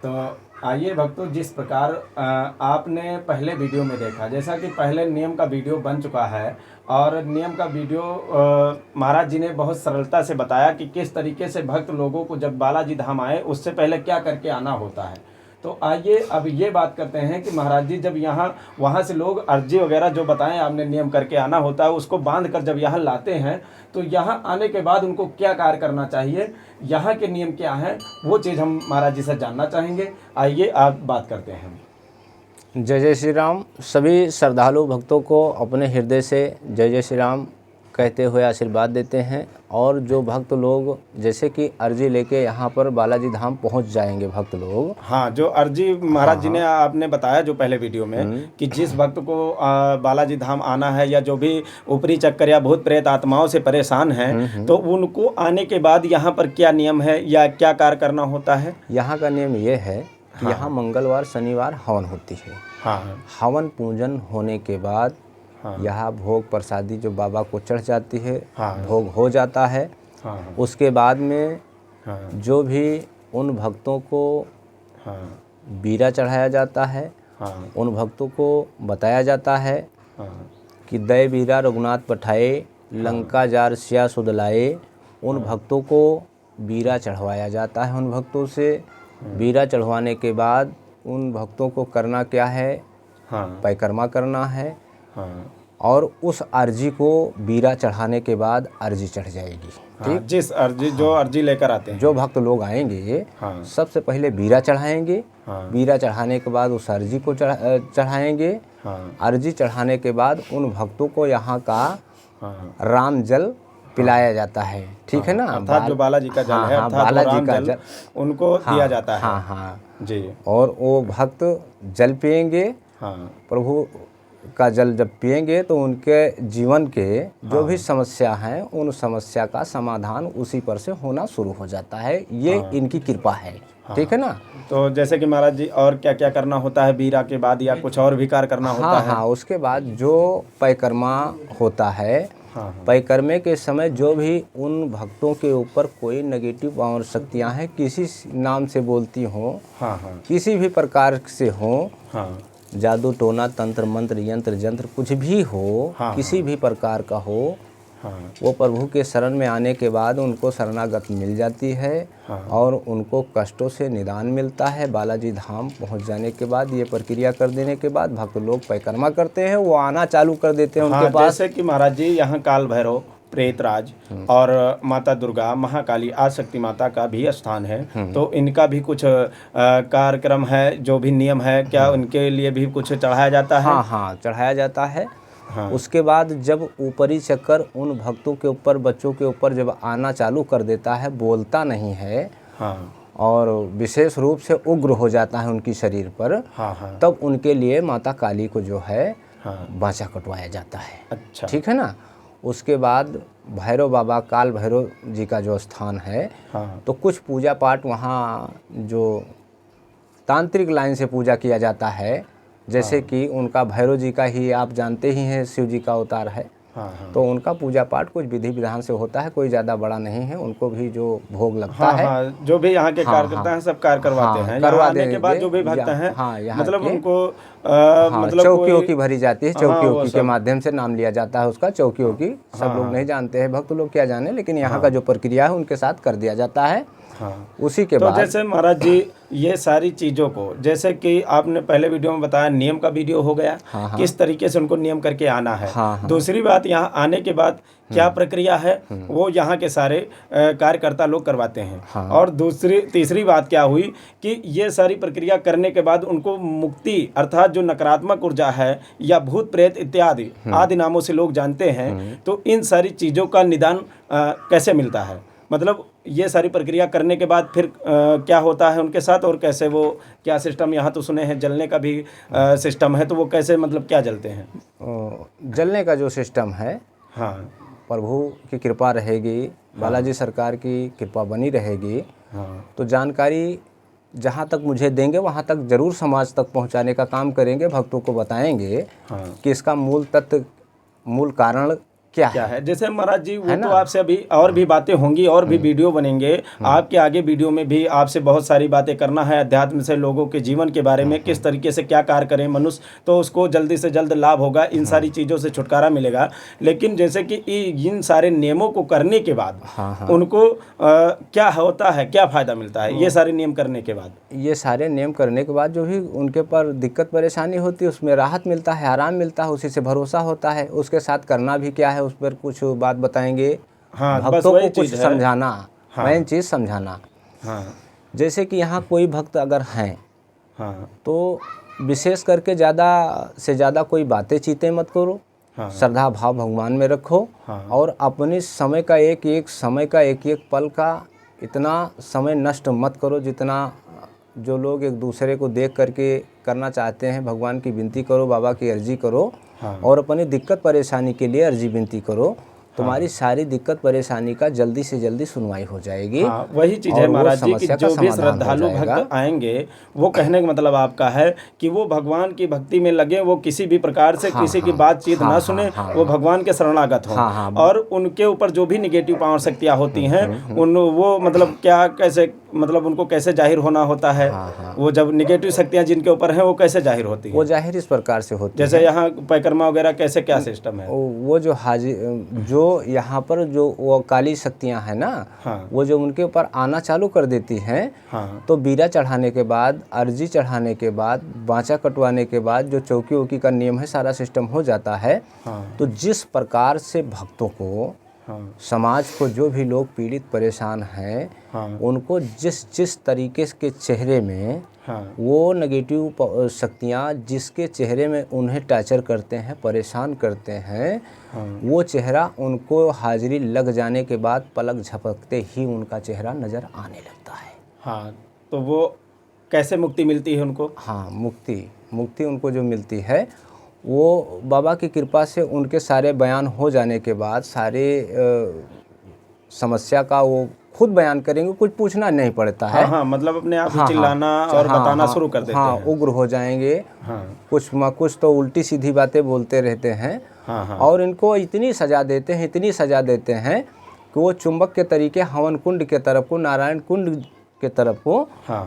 तो आइए भक्तों, जिस प्रकार आपने पहले वीडियो में देखा, जैसा कि पहले नियम का वीडियो बन चुका है और नियम का वीडियो महाराज जी ने बहुत सरलता से बताया कि किस तरीके से भक्त लोगों को जब बालाजी धाम आए उससे पहले क्या करके आना होता है। तो आइए अब ये बात करते हैं कि महाराज जी जब यहाँ वहाँ से लोग अर्जी वगैरह जो बताएं आपने नियम करके आना होता है, उसको बांध कर जब यहाँ लाते हैं तो यहाँ आने के बाद उनको क्या कार्य करना चाहिए, यहाँ के नियम क्या हैं, वो चीज़ हम महाराज जी से जानना चाहेंगे। आइए आप बात करते हैं। जय जय श्री राम। सभी श्रद्धालु भक्तों को अपने हृदय से जय जय श्री राम कहते हुए आशीर्वाद देते हैं। और जो भक्त लोग जैसे कि अर्जी लेके यहाँ पर बालाजी धाम पहुँच जाएंगे भक्त लोग, हाँ, जो अर्जी महाराज जी ने आपने बताया जो पहले वीडियो में कि जिस भक्त को बालाजी धाम आना है या जो भी ऊपरी चक्कर या भूत प्रेत आत्माओं से परेशान हैं, तो उनको आने के बाद यहाँ पर क्या नियम है या क्या कार्य करना होता है। यहाँ का नियम ये है कि यहाँ मंगलवार शनिवार हवन होती है। हाँ, हवन पूजन होने के बाद यहाँ भोग प्रसादी जो बाबा को चढ़ जाती है, भोग हो जाता है। उसके बाद में जो भी उन भक्तों को बीरा चढ़ाया जाता है, उन भक्तों को बताया जाता है कि दय बीरा रघुनाथ पठाए, लंका जार सिया सुध लाए। उन भक्तों को बीरा चढ़वाया जाता है। उन भक्तों से बीरा चढ़वाने के बाद उन भक्तों को करना क्या है, परिक्रमा करना है। और उस अर्जी को बीरा चढ़ाने के बाद अर्जी चढ़ जाएगी। ठीक, जिस अर्जी जो अर्जी लेकर आते हैं, जो भक्त लोग आएंगे सबसे पहले बीरा चढ़ाएंगे। बीरा चढ़ाने के बाद उस अर्जी को चढ़ाएंगे। अर्जी चढ़ाने के बाद उन भक्तों को यहाँ का राम जल पिलाया जाता है। ठीक है ना, अर्थात जो बालाजी का जल है, अर्थात बालाजी का जल उनको दिया जाता है। हाँ जी। और वो भक्त जल पिएंगे, प्रभु का जल जब पिएंगे तो उनके जीवन के जो भी समस्या हैं उन समस्या का समाधान उसी पर से होना शुरू हो जाता है। ये इनकी कृपा है। ठीक है ना। तो जैसे कि महाराज जी और क्या क्या करना होता है बीरा के बाद, या कुछ और भी कार्य करना होता है। हाँ, उसके बाद जो परिक्रमा होता है, परिक्रमे के समय जो भी उन भक्तों के ऊपर कोई नेगेटिव पावर शक्तियाँ हैं, किसी नाम से बोलती हों, किसी भी प्रकार से हों, जादू टोना तंत्र मंत्र यंत्र जंत्र कुछ भी हो, किसी भी प्रकार का हो, वो प्रभु के शरण में आने के बाद उनको शरणागत मिल जाती है। और उनको कष्टों से निदान मिलता है। बालाजी धाम पहुंच जाने के बाद ये प्रक्रिया कर देने के बाद भक्त लोग परिक्रमा करते हैं, वो आना चालू कर देते हैं उनके पास। जैसे कि महाराज जी यहाँ काल भैरव, प्रेतराज और माता दुर्गा, महाकाली, आदिशक्ति माता का भी स्थान है, तो इनका भी कुछ कार्यक्रम है, जो भी नियम है, क्या उनके लिए भी कुछ चढ़ाया जाता है। हाँ, चढ़ाया जाता है। उसके बाद जब ऊपरी चक्कर उन भक्तों के ऊपर, बच्चों के ऊपर जब आना चालू कर देता है, बोलता नहीं है और विशेष रूप से उग्र हो जाता है उनकी शरीर पर, तब उनके लिए माता काली को जो है बाँचा कटवाया जाता है। अच्छा, ठीक है ना। उसके बाद भैरव बाबा, काल भैरव जी का जो स्थान है, तो कुछ पूजा पाठ वहाँ जो तांत्रिक लाइन से पूजा किया जाता है, जैसे कि उनका भैरव जी का ही आप जानते ही हैं, शिव जी का अवतार है। तो उनका पूजा पाठ कुछ विधि विधान से होता है, कोई ज़्यादा बड़ा नहीं है। उनको भी जो भोग लगता है, जो भी यहाँ के कार्यकर्ता हैं सब कार्य करवाते हैं। करवा देने के बाद जो भी भक्त हैं, मतलब उनको मतलब चौकियों की भरी जाती है। चौकियों के माध्यम से नाम लिया जाता है उसका। चौकियों की सब लोग नहीं जानते हैं, भक्त लोग क्या जाने, लेकिन यहाँ का जो प्रक्रिया है उनके साथ कर दिया जाता है। उसी के बाद जैसे महाराज जी ये सारी चीज़ों को, जैसे कि आपने पहले वीडियो में बताया, नियम का वीडियो हो गया, किस तरीके से उनको नियम करके आना है। दूसरी बात, यहाँ आने के बाद क्या प्रक्रिया है वो यहाँ के सारे कार्यकर्ता लोग करवाते हैं। और तीसरी बात क्या हुई कि ये सारी प्रक्रिया करने के बाद उनको मुक्ति, अर्थात जो नकारात्मक ऊर्जा है या भूत प्रेत इत्यादि आदि नामों से लोग जानते हैं, तो इन सारी चीज़ों का निदान कैसे मिलता है। मतलब ये सारी प्रक्रिया करने के बाद फिर क्या होता है उनके साथ, और कैसे वो क्या सिस्टम, यहाँ तो सुने हैं जलने का भी सिस्टम है, तो वो कैसे, मतलब क्या जलते हैं। जलने का जो सिस्टम है, प्रभु की कृपा रहेगी, बालाजी सरकार की कृपा बनी रहेगी, तो जानकारी जहाँ तक मुझे देंगे वहाँ तक ज़रूर समाज तक पहुँचाने का काम करेंगे। भक्तों को बताएंगे कि इसका मूल तत्व, मूल कारण क्या है। जैसे महाराज जी वो तो आपसे अभी और भी बातें होंगी और भी वीडियो बनेंगे आपके आगे, वीडियो में भी आपसे बहुत सारी बातें करना है अध्यात्म से, लोगों के जीवन के बारे में, किस तरीके से क्या कार्य करें मनुष्य तो उसको जल्दी से जल्द लाभ होगा, इन सारी चीज़ों से छुटकारा मिलेगा। लेकिन जैसे कि इन सारे नियमों को करने के बाद उनको क्या होता है, क्या फ़ायदा मिलता है ये सारे नियम करने के बाद? ये सारे नियम करने के बाद जो भी उनके पर दिक्कत परेशानी होती है उसमें राहत मिलता है, आराम मिलता है, उसी से भरोसा होता है। उसके साथ करना भी क्या है उस पर कुछ बात बताएंगे। भक्तों को कुछ समझाना, मेन चीज़ समझाना। जैसे कि यहाँ कोई भक्त अगर हैं तो विशेष करके ज़्यादा से ज़्यादा कोई बातें चीतें मत करो, श्रद्धा भाव भगवान में रखो और अपने समय का एक एक पल का इतना समय नष्ट मत करो जितना जो लोग एक दूसरे को देख करके करना चाहते हैं। भगवान की विनती करो, बाबा की अर्जी करो और अपनी दिक्कत परेशानी के लिए अर्जी विनती करो। तुम्हारी सारी दिक्कत परेशानी का जल्दी से जल्दी सुनवाई हो जाएगी। वही चीज़ है महाराज जी कि जो भी श्रद्धालु भक्त आएंगे वो कहने का मतलब आपका है कि वो भगवान की भक्ति में लगे, वो किसी भी प्रकार से किसी की बातचीत ना सुने, वो भगवान के शरणागत हों और उनके ऊपर जो भी निगेटिव पावर शक्तियाँ होती हैं वो मतलब क्या कैसे मतलब उनको कैसे जाहिर होना होता है। वो जब निगेटिव शक्तियाँ जिनके ऊपर हैं वो कैसे जाहिर होती है? वो जाहिर इस प्रकार से होती है जैसे यहाँ परिक्रमा वगैरह कैसे क्या सिस्टम है? वो जो जो यहाँ पर जो वो काली शक्तियाँ हैं ना, वो जो उनके ऊपर आना चालू कर देती हैं तो बीरा चढ़ाने के बाद, अर्जी चढ़ाने के बाद, बाँचा कटवाने के बाद जो चौकी वौकी का नियम है सारा सिस्टम हो जाता है। तो जिस प्रकार से भक्तों को समाज को जो भी लोग पीड़ित परेशान हैं उनको जिस तरीके के चेहरे में वो नेगेटिव शक्तियाँ जिसके चेहरे में उन्हें टॉर्चर करते हैं, परेशान करते हैं, वो चेहरा उनको हाजिरी लग जाने के बाद पलक झपकते ही उनका चेहरा नज़र आने लगता है। तो वो कैसे मुक्ति मिलती है उनको? मुक्ति उनको जो मिलती है वो बाबा की कृपा से उनके सारे बयान हो जाने के बाद सारे समस्या का वो खुद बयान करेंगे, कुछ पूछना नहीं पड़ता है। मतलब अपने आप चिल्लाना और बताना शुरू कर देते हैं। उग्र हो जाएंगे। कुछ तो उल्टी सीधी बातें बोलते रहते हैं और इनको इतनी सज़ा देते हैं कि वो चुंबक के तरीके हवन कुंड के तरफ को, नारायण कुंड के तरफ को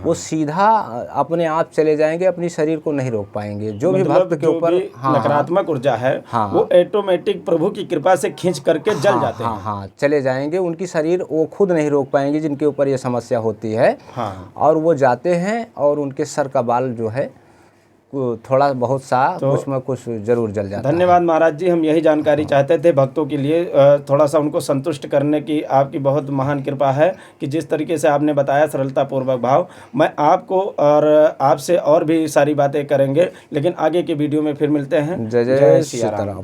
वो सीधा अपने आप चले जाएंगे, अपनी शरीर को नहीं रोक पाएंगे। जो भी भक्त के ऊपर नकारात्मक ऊर्जा है वो ऑटोमेटिक प्रभु की कृपा से खींच करके जल जाते हैं। चले जाएंगे, उनकी शरीर वो खुद नहीं रोक पाएंगे जिनके ऊपर ये समस्या होती है। और वो जाते हैं और उनके सर का बाल जो है थोड़ा बहुत सा कुछ में कुछ जरूर जल जाता है। धन्यवाद महाराज जी, हम यही जानकारी चाहते थे भक्तों के लिए, थोड़ा सा उनको संतुष्ट करने की आपकी बहुत महान कृपा है कि जिस तरीके से आपने बताया सरलता पूर्वक भाव। मैं आपको और आपसे और भी सारी बातें करेंगे लेकिन आगे के वीडियो में फिर मिलते हैं। जय जय सीताराम।